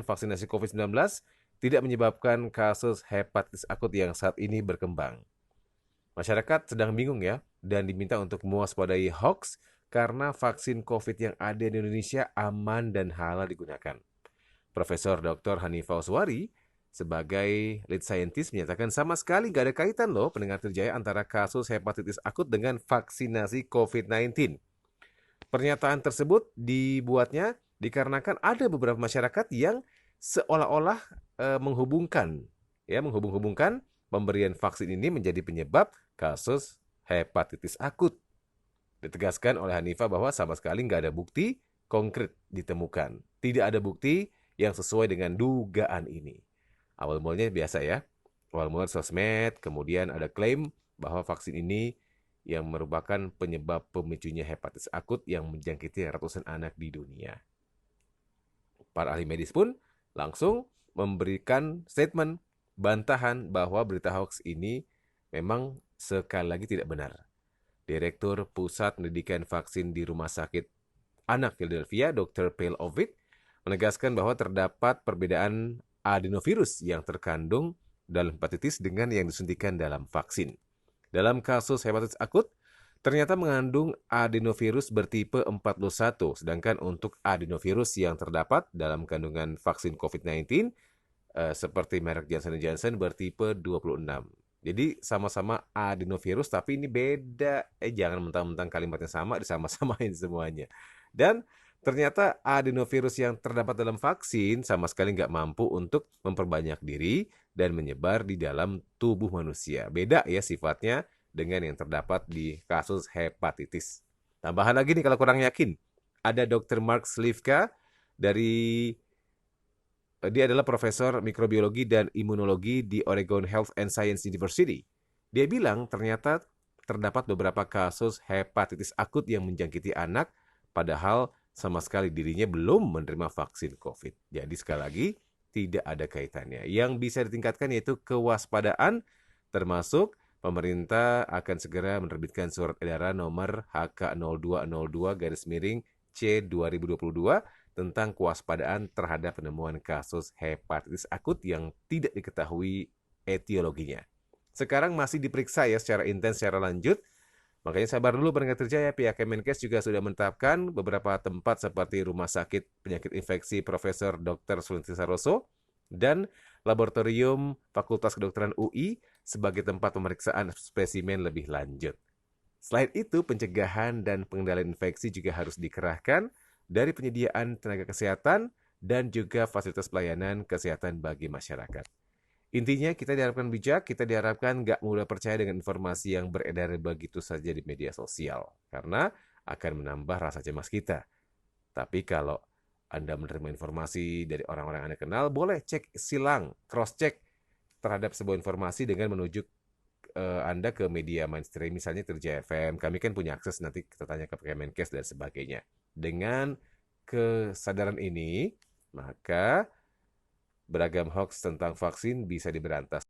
Vaksinasi COVID-19 tidak menyebabkan kasus hepatitis akut yang saat ini berkembang. Masyarakat sedang bingung ya, dan diminta untuk mewaspadai hoax karena vaksin COVID yang ada di Indonesia aman dan halal digunakan. Profesor Dr. Hanifah Uswari sebagai lead scientist menyatakan sama sekali nggak ada kaitan loh pendengar terjaya antara kasus hepatitis akut dengan vaksinasi COVID-19. Pernyataan tersebut dibuatnya dikarenakan ada beberapa masyarakat yang seolah-olah menghubung-hubungkan pemberian vaksin ini menjadi penyebab kasus hepatitis akut. Ditegaskan oleh Hanifah bahwa sama sekali nggak ada bukti konkret ditemukan. Tidak ada bukti yang sesuai dengan dugaan ini. Awal mulanya biasa ya. Awal mula sosmed, kemudian ada klaim bahwa vaksin ini yang merupakan penyebab pemicunya hepatitis akut yang menjangkiti ratusan anak di dunia. Para ahli medis pun langsung memberikan statement bantahan bahwa berita hoax ini memang sekali lagi tidak benar. Direktur Pusat Pendidikan Vaksin di Rumah Sakit Anak Philadelphia, Dr. Pale Ovid, menegaskan bahwa terdapat perbedaan adenovirus yang terkandung dalam hepatitis dengan yang disuntikan dalam vaksin. Dalam kasus hepatitis akut, ternyata mengandung adenovirus bertipe 41, sedangkan untuk adenovirus yang terdapat dalam kandungan vaksin COVID-19 seperti merek Johnson & Johnson bertipe 26. Jadi sama-sama adenovirus tapi ini beda. Jangan mentang-mentang kalimatnya sama disama-samain semuanya. Dan ternyata adenovirus yang terdapat dalam vaksin sama sekali nggak mampu untuk memperbanyak diri dan menyebar di dalam tubuh manusia. Beda ya sifatnya dengan yang terdapat di kasus hepatitis. Tambahan lagi nih kalau kurang yakin, ada Dr. Mark Slivka dari dia adalah profesor mikrobiologi dan imunologi di Oregon Health and Science University. Dia bilang ternyata terdapat beberapa kasus hepatitis akut yang menjangkiti anak, padahal sama sekali dirinya belum menerima vaksin COVID. Jadi sekali lagi, tidak ada kaitannya. Yang bisa ditingkatkan yaitu kewaspadaan, termasuk pemerintah akan segera menerbitkan surat edaran nomor HK0202-C 2022 tentang kewaspadaan terhadap penemuan kasus hepatitis akut yang tidak diketahui etiologinya. Sekarang masih diperiksa ya secara intens, secara lanjut. Makanya sabar dulu pendengar terjaya, pihak Kemenkes juga sudah menetapkan beberapa tempat seperti Rumah Sakit Penyakit Infeksi Profesor Dr. Sulianti Saroso dan Laboratorium Fakultas Kedokteran UI sebagai tempat pemeriksaan spesimen lebih lanjut. Selain itu, pencegahan dan pengendalian infeksi juga harus dikerahkan dari penyediaan tenaga kesehatan dan juga fasilitas pelayanan kesehatan bagi masyarakat. Intinya kita diharapkan bijak, kita diharapkan nggak mudah percaya dengan informasi yang beredar begitu saja di media sosial. Karena akan menambah rasa cemas kita. Tapi kalau Anda menerima informasi dari orang-orang Anda kenal, boleh cek silang, cross-check terhadap sebuah informasi dengan menuju Anda ke media mainstream, misalnya Terjaya FM. Kami kan punya akses, nanti kita tanya ke Kemenkes dan sebagainya. Dengan kesadaran ini, maka beragam hoax tentang vaksin bisa diberantas.